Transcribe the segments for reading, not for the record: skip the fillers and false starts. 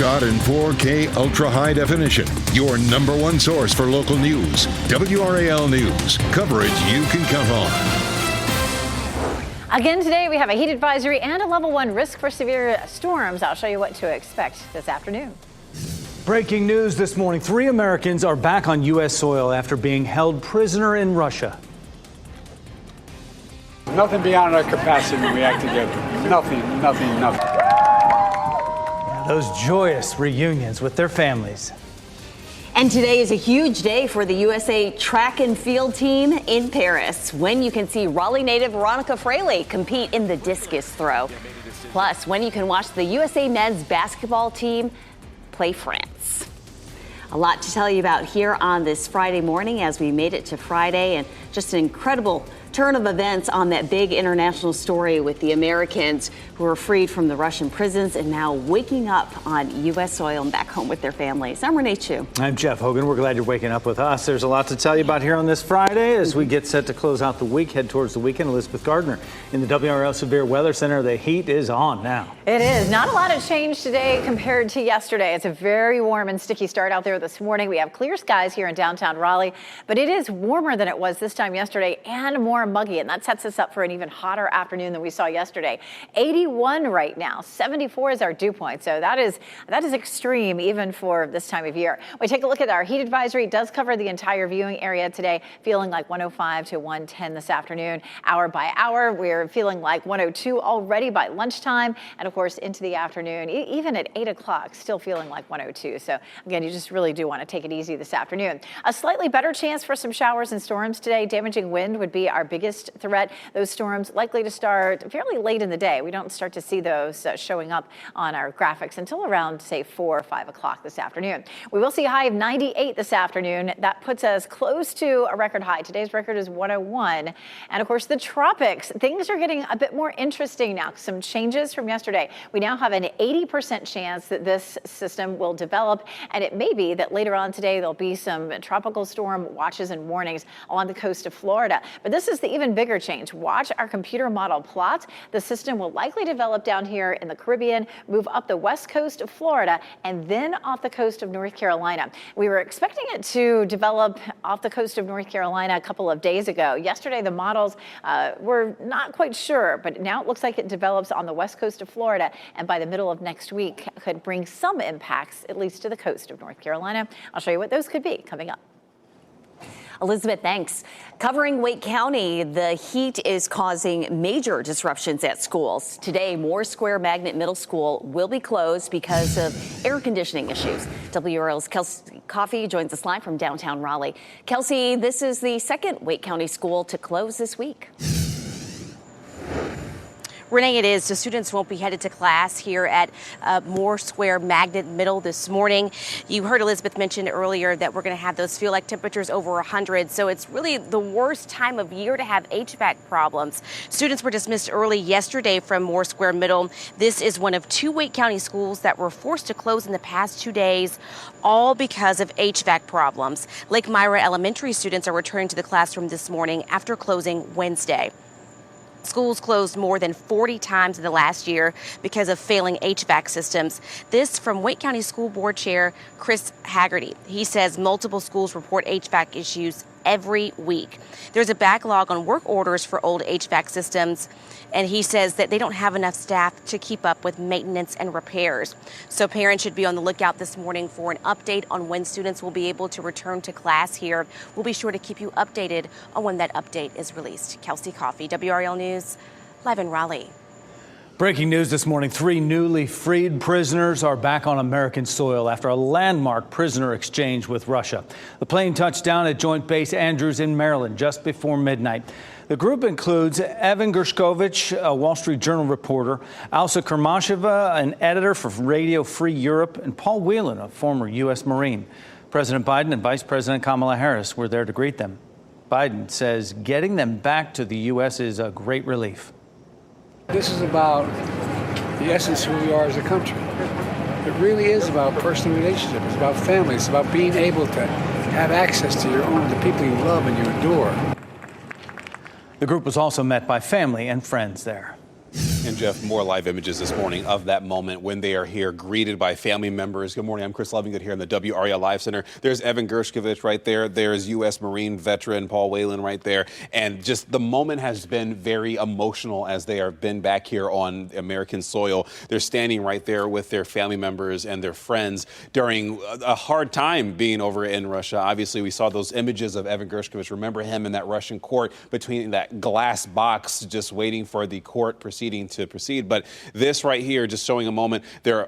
shot in 4K ultra high definition. Your number one source for local news. WRAL News. Coverage you can count on. Again today, we have a heat advisory and a level 1 risk for severe storms. I'll show you what to expect this afternoon. Breaking news this morning. 3 Americans are back on U.S. soil after being held prisoner in Russia. Nothing beyond our capacity when we act together. Nothing. Yeah, those joyous reunions with their families. And today is a huge day for the USA track and field team in Paris, when you can see Raleigh native Veronica Fraley compete in the discus throw. Plus, when you can watch the USA men's basketball team play France. A lot to tell you about here on this Friday morning as we made it to Friday, and just an incredible turn of events on that big international story with the Americans who were freed from the Russian prisons and now waking up on U.S. soil and back home with their families. I'm Renee Chu. I'm Jeff Hogan. We're glad you're waking up with us. There's a lot to tell you about here on this Friday as we get set to close out the week, head towards the weekend. Elizabeth Gardner in the WRAL Severe Weather Center. The heat is on now. It is. Not a lot of change today compared to yesterday. It's a very warm and sticky start out there this morning. We have clear skies here in downtown Raleigh, but it is warmer than it was this time yesterday and more muggy, and that sets us up for an even hotter afternoon than we saw yesterday. 81 right now, 74 is our dew point, so that is extreme even for this time of year. We take a look at our heat advisory. It does cover the entire viewing area today, feeling like 105 to 110 this afternoon. Hour by hour, we're feeling like 102 already by lunchtime, and of course into the afternoon, even at 8 o'clock, still feeling like 102. So again, you just really do want to take it easy this afternoon. A slightly better chance for some showers and storms today. Damaging wind would be our biggest threat. Those storms likely to start fairly late in the day. We don't start to see those showing up on our graphics until around, say, 4 or 5 o'clock this afternoon. We will see a high of 98 this afternoon. That puts us close to a record high. Today's record is 101. And of course, the tropics, things are getting a bit more interesting now. Some changes from yesterday. We now have an 80% chance that this system will develop, and it may be that later on today there'll be some tropical storm watches and warnings along the coast of Florida. But this is the even bigger change. Watch our computer model plot. The system will likely develop down here in the Caribbean, move up the west coast of Florida, and then off the coast of North Carolina. We were expecting it to develop off the coast of North Carolina a couple of days ago. Yesterday, the models were not quite sure, but now it looks like it develops on the west coast of Florida, and by the middle of next week could bring some impacts, at least to the coast of North Carolina. I'll show you what those could be coming up. Elizabeth, thanks. Covering Wake County, the heat is causing major disruptions at schools. Today, Moore Square Magnet Middle School will be closed because of air conditioning issues. WRAL's Kelsey Coffey joins us live from downtown Raleigh. Kelsey, this is the second Wake County school to close this week. Renee, it is. So students won't be headed to class here at Moore Square Magnet Middle this morning. You heard Elizabeth mention earlier that we're going to have those feel-like temperatures over 100. So it's really the worst time of year to have HVAC problems. Students were dismissed early yesterday from Moore Square Middle. This is one of 2 Wake County schools that were forced to close in the past 2 days, all because of HVAC problems. Lake Myra Elementary students are returning to the classroom this morning after closing Wednesday. Schools closed more than 40 times in the last year because of failing HVAC systems. This from Wake County School Board Chair Chris Haggerty. He says multiple schools report HVAC issues every week. There's a backlog on work orders for old HVAC systems, and he says that they don't have enough staff to keep up with maintenance and repairs. So parents should be on the lookout this morning for an update on when students will be able to return to class here. We'll be sure to keep you updated on when that update is released. Kelsey Coffey, WRAL News, live in Raleigh. Breaking news this morning. 3 newly freed prisoners are back on American soil after a landmark prisoner exchange with Russia. The plane touched down at Joint Base Andrews in Maryland just before midnight. The group includes Evan Gershkovich, a Wall Street Journal reporter, Alsa Kermasheva, an editor for Radio Free Europe, and Paul Whelan, a former U.S. Marine. President Biden and Vice President Kamala Harris were there to greet them. Biden says getting them back to the U.S. is a great relief. This is about the essence of who we are as a country. It really is about personal relationships. It's about family. It's about being able to have access to the people you love and you adore. The group was also met by family and friends there. And Jeff, more live images this morning of that moment when they are here, greeted by family members. Good morning, I'm Chris Lovingood here in the WRAL Live Center. There's Evan Gershkovich right there. There's U.S. Marine veteran Paul Whelan right there. And just the moment has been very emotional as they have been back here on American soil. They're standing right there with their family members and their friends during a hard time being over in Russia. Obviously, we saw those images of Evan Gershkovich. Remember him in that Russian court between that glass box, just waiting for the court proceeding to proceed. But this right here, just showing a moment, they're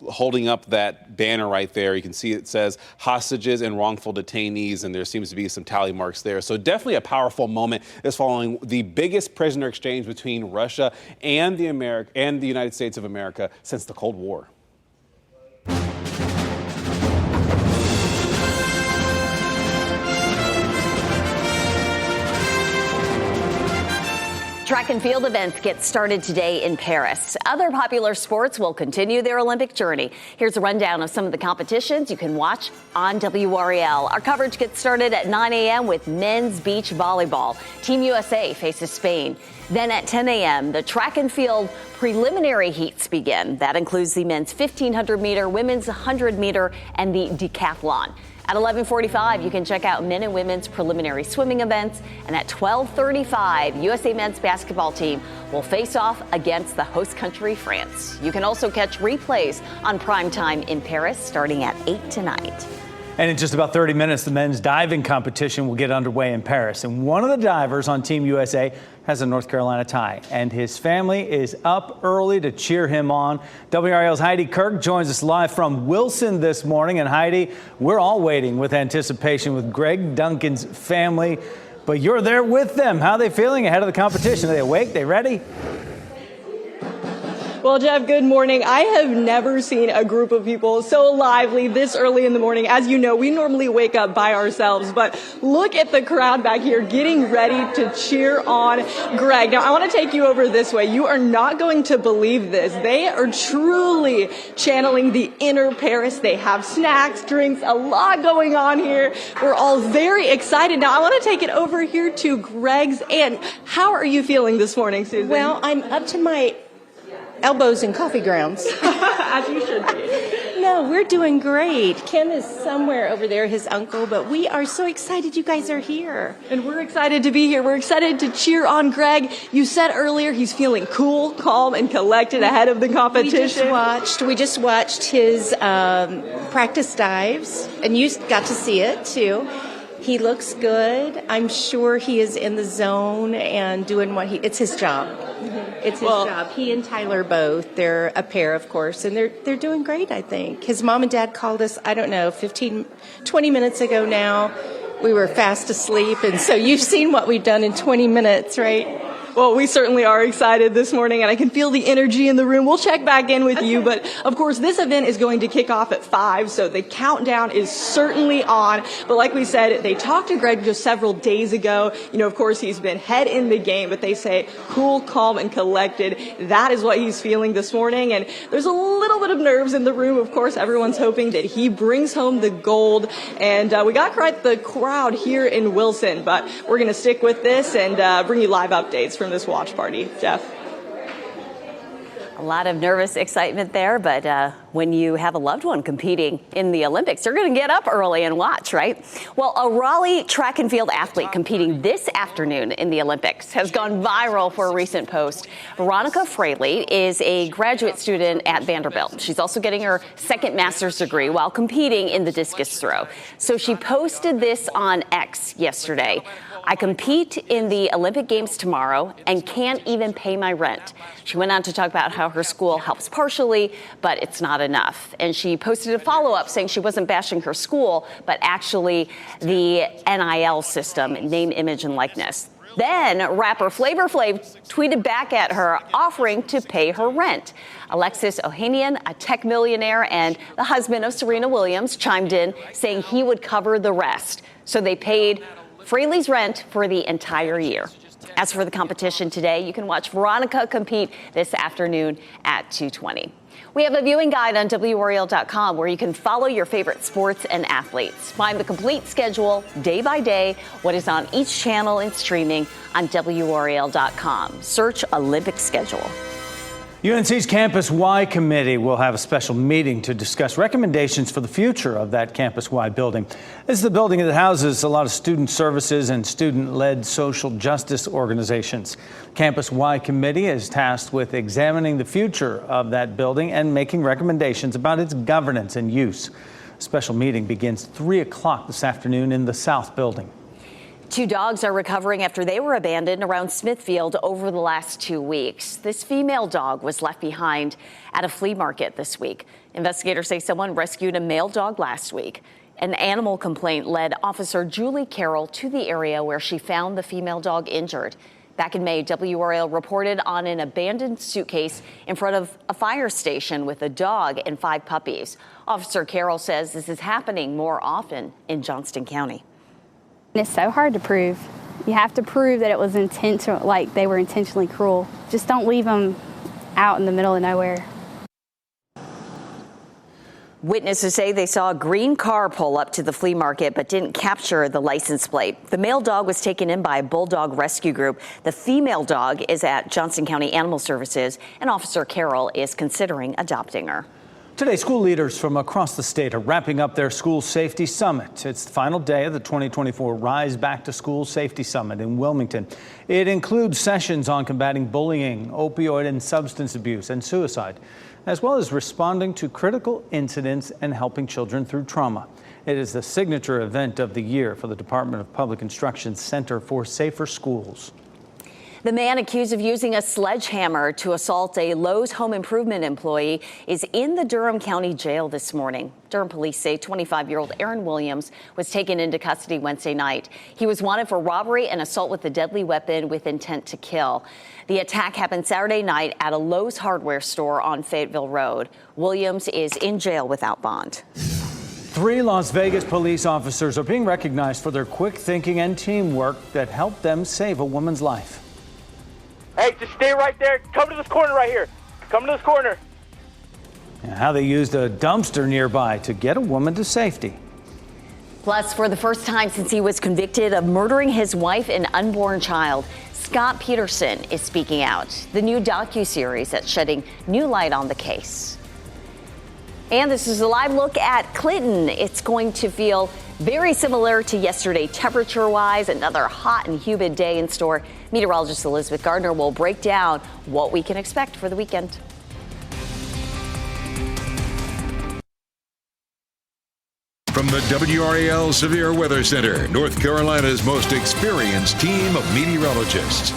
holding up that banner right there. You can see it says hostages and wrongful detainees, and there seems to be some tally marks there. So definitely a powerful moment is following the biggest prisoner exchange between Russia and the United States of America since the Cold War. Track and field events get started today in Paris. Other popular sports will continue their Olympic journey. Here's a rundown of some of the competitions you can watch on WRAL. Our coverage gets started at 9 a.m. with men's beach volleyball. Team USA faces Spain. Then at 10 a.m., the track and field preliminary heats begin. That includes the men's 1,500 meter, women's 100 meter, and the decathlon. At 11:45, you can check out men and women's preliminary swimming events. And at 12:35, USA men's basketball team will face off against the host country, France. You can also catch replays on primetime in Paris starting at 8 tonight. And in just about 30 minutes, the men's diving competition will get underway in Paris. And one of the divers on Team USA has a North Carolina tie, and his family is up early to cheer him on. WRAL's Heidi Kirk joins us live from Wilson this morning. And Heidi, we're all waiting with anticipation with Greg Duncan's family, but you're there with them. How are they feeling ahead of the competition? Are they awake? They ready? Well, Jeff, good morning. I have never seen a group of people so lively this early in the morning. As you know, we normally wake up by ourselves, but look at the crowd back here getting ready to cheer on Greg. Now, I want to take you over this way. You are not going to believe this. They are truly channeling the inner Paris. They have snacks, drinks, a lot going on here. We're all very excited. Now, I want to take it over here to Greg's aunt. How are you feeling this morning, Susan? Well, I'm up to my elbows in coffee grounds. As you should be. No, we're doing great. Ken is somewhere over there, his uncle, but we are so excited you guys are here. And we're excited to be here. We're excited to cheer on Greg. You said earlier he's feeling cool, calm, and collected ahead of the competition. We just watched his practice dives, and you got to see it too. He looks good. I'm sure he is in the zone and doing it's his job. It's his job. He and Tyler both. They're a pair, of course, and they're doing great, I think. His mom and dad called us, 20 minutes ago now. We were fast asleep, and so you've seen what we've done in 20 minutes, right? Well, we certainly are excited this morning, and I can feel the energy in the room. We'll check back in with you, but of course, this event is going to kick off at 5, so the countdown is certainly on. But like we said, they talked to Greg just several days ago. You know, of course, he's been head in the game, but they say cool, calm, and collected. That is what he's feeling this morning, and there's a little bit of nerves in the room. Of course, everyone's hoping that he brings home the gold, and we got quite the crowd here in Wilson, but we're going to stick with this and bring you live updates from this watch party. Jeff? A lot of nervous excitement there, but when you have a loved one competing in the Olympics, you're going to get up early and watch, right? Well, a Raleigh track and field athlete competing this afternoon in the Olympics has gone viral for a recent post. Veronica Fraley is a graduate student at Vanderbilt. She's also getting her second master's degree while competing in the discus throw. So she posted this on X yesterday. I compete in the Olympic Games tomorrow and can't even pay my rent. She went on to talk about how her school helps partially, but it's not enough. And she posted a follow-up saying she wasn't bashing her school, but actually the NIL system, name, image, and likeness. Then rapper Flavor Flav tweeted back at her, offering to pay her rent. Alexis Ohanian, a tech millionaire and the husband of Serena Williams, chimed in saying he would cover the rest. So they paid Fraley's rent for the entire year. As for the competition today, you can watch Veronica compete this afternoon at 2:20. We have a viewing guide on WRAL.com where you can follow your favorite sports and athletes. Find the complete schedule day by day, what is on each channel and streaming on WRAL.com. Search Olympic schedule. UNC's Campus Y committee will have a special meeting to discuss recommendations for the future of that Campus Y building. This is the building that houses a lot of student services and student-led social justice organizations. Campus Y committee is tasked with examining the future of that building and making recommendations about its governance and use. A special meeting begins 3 o'clock this afternoon in the South Building. 2 dogs are recovering after they were abandoned around Smithfield over the last 2 weeks. This female dog was left behind at a flea market this week. Investigators say someone rescued a male dog last week. An animal complaint led Officer Julie Carroll to the area where she found the female dog injured. Back in May, WRAL reported on an abandoned suitcase in front of a fire station with a dog and 5 puppies. Officer Carroll says this is happening more often in Johnston County. It's so hard to prove. You have to prove that it was intentional, like they were intentionally cruel. Just don't leave them out in the middle of nowhere. Witnesses say they saw a green car pull up to the flea market but didn't capture the license plate. The male dog was taken in by a bulldog rescue group. The female dog is at Johnston County Animal Services, and Officer Carroll is considering adopting her. Today, school leaders from across the state are wrapping up their School Safety Summit. It's the final day of the 2024 Rise Back to School Safety Summit in Wilmington. It includes sessions on combating bullying, opioid and substance abuse, and suicide, as well as responding to critical incidents and helping children through trauma. It is the signature event of the year for the Department of Public Instruction's Center for Safer Schools. The man accused of using a sledgehammer to assault a Lowe's home improvement employee is in the Durham County Jail this morning. Durham police say 25-year-old Aaron Williams was taken into custody Wednesday night. He was wanted for robbery and assault with a deadly weapon with intent to kill. The attack happened Saturday night at a Lowe's hardware store on Fayetteville Road. Williams is in jail without bond. 3 Las Vegas police officers are being recognized for their quick thinking and teamwork that helped them save a woman's life. Hey, just stay right there. Come to this corner right here. Come to this corner. And how they used a dumpster nearby to get a woman to safety. Plus, for the first time since he was convicted of murdering his wife and unborn child, Scott Peterson is speaking out. The new docuseries that's shedding new light on the case. And this is a live look at Clinton. It's going to feel very similar to yesterday temperature-wise. Another hot and humid day in store. Meteorologist Elizabeth Gardner will break down what we can expect for the weekend. From the WRAL Severe Weather Center, North Carolina's most experienced team of meteorologists.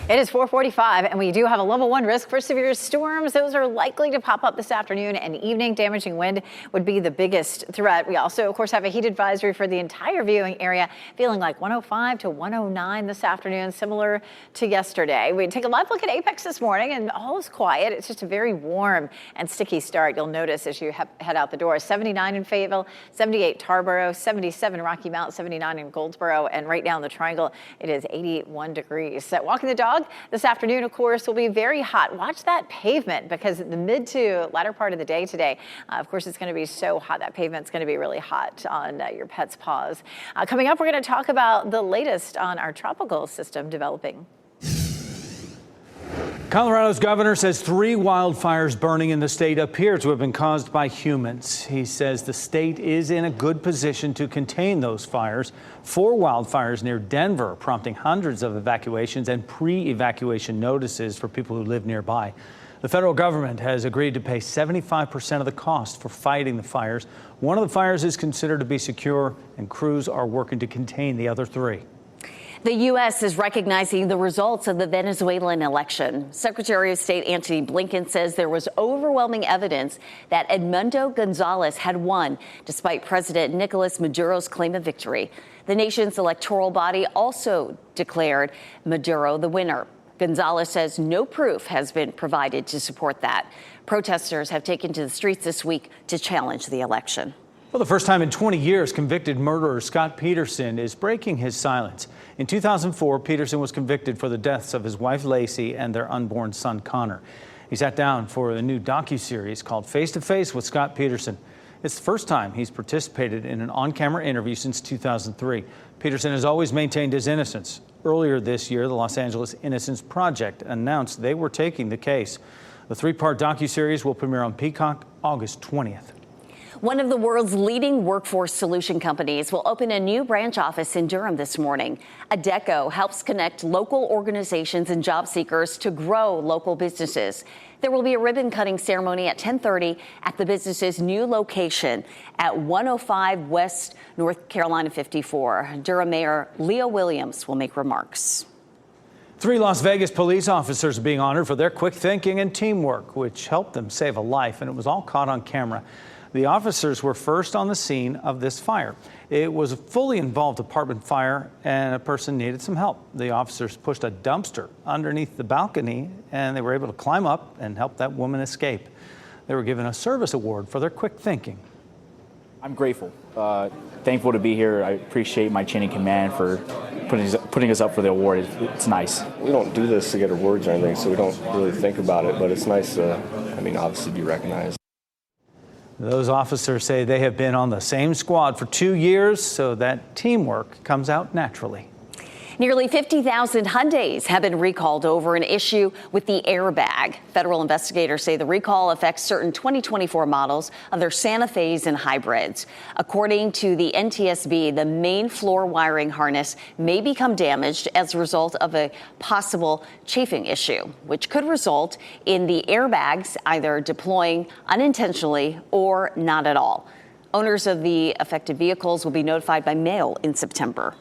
It is 4:45, and we do have a level 1 risk for severe storms. Those are likely to pop up this afternoon and evening. Damaging wind would be the biggest threat. We also, of course, have a heat advisory for the entire viewing area, feeling like 105 to 109 this afternoon, similar to yesterday. We take a live look at Apex this morning, and all is quiet. It's just a very warm and sticky start. You'll notice as you head out the door. 79 in Fayetteville, 78 Tarboro, 77 Rocky Mount, 79 in Goldsboro, and right now in the Triangle, it is 81 degrees. Walking the dog this afternoon, of course, will be very hot. Watch that pavement, because the mid to latter part of the day today, of course, it's going to be so hot. That pavement's going to be really hot on your pet's paws. Coming up, we're going to talk about the latest on our tropical system developing. Colorado's governor says 3 wildfires burning in the state appear to have been caused by humans. He says the state is in a good position to contain those fires. 4 wildfires near Denver, prompting hundreds of evacuations and pre-evacuation notices for people who live nearby. The federal government has agreed to pay 75% of the cost for fighting the fires. One of the fires is considered to be secure, and crews are working to contain the other 3. The U.S. is recognizing the results of the Venezuelan election. Secretary of State Antony Blinken says there was overwhelming evidence that Edmundo Gonzalez had won, despite President Nicolas Maduro's claim of victory. The nation's electoral body also declared Maduro the winner. Gonzalez says no proof has been provided to support that. Protesters have taken to the streets this week to challenge the election. For the first time in 20 years, convicted murderer Scott Peterson is breaking his silence. In 2004, Peterson was convicted for the deaths of his wife Lacey and their unborn son Connor. He sat down for a new docuseries called Face to Face with Scott Peterson. It's the first time he's participated in an on-camera interview since 2003. Peterson has always maintained his innocence. Earlier this year, the Los Angeles Innocence Project announced they were taking the case. The 3-part docuseries will premiere on Peacock August 20th. One of the world's leading workforce solution companies will open a new branch office in Durham this morning. Adecco helps connect local organizations and job seekers to grow local businesses. There will be a ribbon-cutting ceremony at 10:30 at the business's new location at 105 West North Carolina 54. Durham Mayor Leo Williams will make remarks. 3 Las Vegas police officers are being honored for their quick thinking and teamwork, which helped them save a life, and it was all caught on camera. The officers were first on the scene of this fire. It was a fully involved apartment fire, and a person needed some help. The officers pushed a dumpster underneath the balcony, and they were able to climb up and help that woman escape. They were given a service award for their quick thinking. I'm grateful, thankful to be here. I appreciate my chain of command for putting us up for the award. It's nice. We don't do this to get awards or anything, so we don't really think about it, but it's nice to, obviously be recognized. Those officers say they have been on the same squad for 2 years, so that teamwork comes out naturally. Nearly 50,000 Hyundais have been recalled over an issue with the airbag. Federal investigators say the recall affects certain 2024 models of their Santa Fe's and hybrids. According to the NTSB, the main floor wiring harness may become damaged as a result of a possible chafing issue, which could result in the airbags either deploying unintentionally or not at all. Owners of the affected vehicles will be notified by mail in September.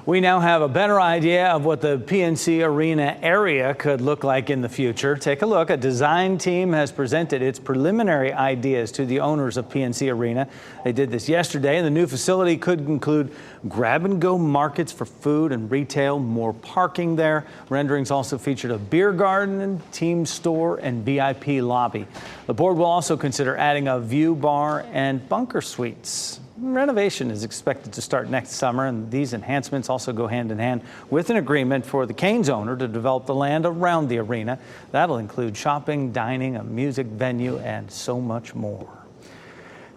We now have a better idea of what the PNC Arena area could look like in the future. Take a look. A design team has presented its preliminary ideas to the owners of PNC Arena. They did this yesterday, and the new facility could include grab-and-go markets for food and retail, more parking there. Renderings also featured a beer garden, team store, and VIP lobby. The board will also consider adding a view bar and bunker suites. Renovation is expected to start next summer, and these enhancements also go hand in hand with an agreement for the Canes owner to develop the land around the arena. That'll include shopping, dining, a music venue, and so much more.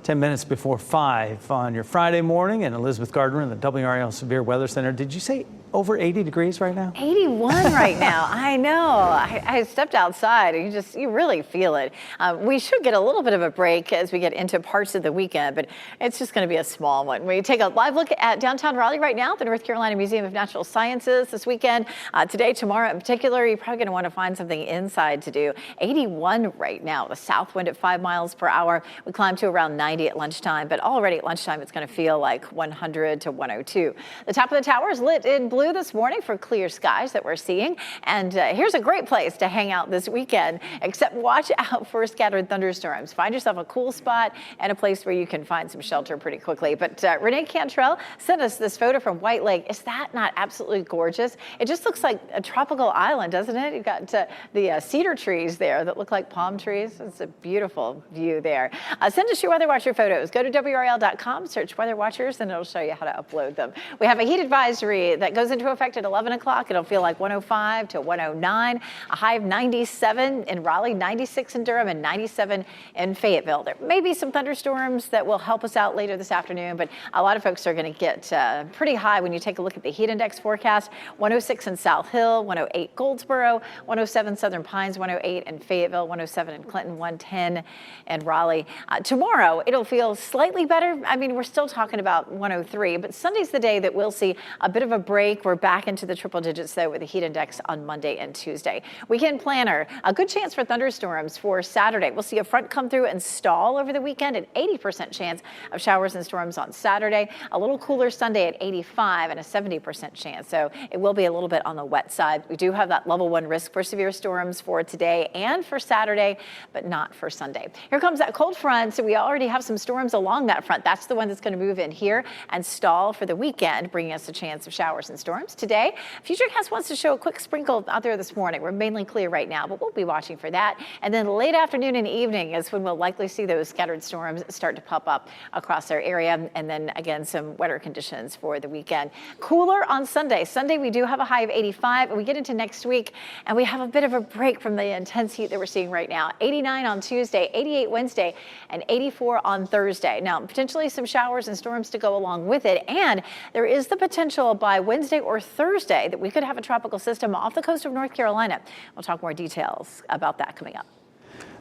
10 minutes before 5 on your Friday morning, and Elizabeth Gardner in the WRAL Severe Weather Center. Did you say over 80 degrees right now? 81 right now. I know. I stepped outside and you really feel it. We should get a little bit of a break as we get into parts of the weekend, but it's just going to be a small one. We take a live look at downtown Raleigh right now, the North Carolina Museum of Natural Sciences this weekend. Today, tomorrow in particular, you're probably going to want to find something inside to do. 81 right now. The south wind at 5 miles per hour. We climb to around 90 at lunchtime, but already at lunchtime it's going to feel like 100 to 102. The top of the tower is lit in blue this morning for clear skies that we're seeing. And here's a great place to hang out this weekend, except watch out for scattered thunderstorms. Find yourself a cool spot and a place where you can find some shelter pretty quickly. But Renee Cantrell sent us this photo from White Lake. Is that not absolutely gorgeous? It just looks like a tropical island, doesn't it? You've got the cedar trees there that look like palm trees. It's a beautiful view there. Send us your Weather Watcher photos. Go to WRAL.com, search Weather Watchers, and it'll show you how to upload them. We have a heat advisory that goes into effect at 11 o'clock. It'll feel like 105 to 109, a high of 97 in Raleigh, 96 in Durham, and 97 in Fayetteville. There may be some thunderstorms that will help us out later this afternoon, but a lot of folks are going to get pretty high when you take a look at the heat index forecast. 106 in South Hill, 108 Goldsboro, 107 Southern Pines, 108 in Fayetteville, 107 in Clinton, 110 in Raleigh. Tomorrow, it'll feel slightly better. I mean, we're still talking about 103, but Sunday's the day that we'll see a bit of a break. We're back into the triple digits, though, with the heat index on Monday and Tuesday. Weekend planner, a good chance for thunderstorms for Saturday. We'll see a front come through and stall over the weekend, an 80% chance of showers and storms on Saturday, a little cooler Sunday at 85 and a 70% chance. So it will be a little bit on the wet side. We do have that level 1 risk for severe storms for today and for Saturday, but not for Sunday. Here comes that cold front. So we already have some storms along that front. That's the one that's going to move in here and stall for the weekend, bringing us a chance of showers and storms. Today, Futurecast wants to show a quick sprinkle out there this morning. We're mainly clear right now, but we'll be watching for that. And then late afternoon and evening is when we'll likely see those scattered storms start to pop up across our area. And then again, some wetter conditions for the weekend. Cooler on Sunday. Sunday, we do have a high of 85, and we get into next week, and we have a bit of a break from the intense heat that we're seeing right now. 89 on Tuesday, 88 Wednesday, and 84 on Thursday. Now, potentially some showers and storms to go along with it, and there is the potential by Wednesday or Thursday that we could have a tropical system off the coast of North Carolina. We'll talk more details about that coming up.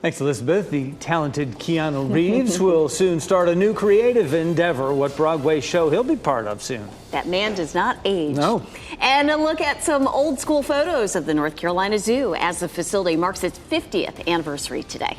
Thanks, Elizabeth. The talented Keanu Reeves will soon start a new creative endeavor. What Broadway show he'll be part of soon? That man does not age. No. And a look at some old school photos of the North Carolina Zoo as the facility marks its 50th anniversary today.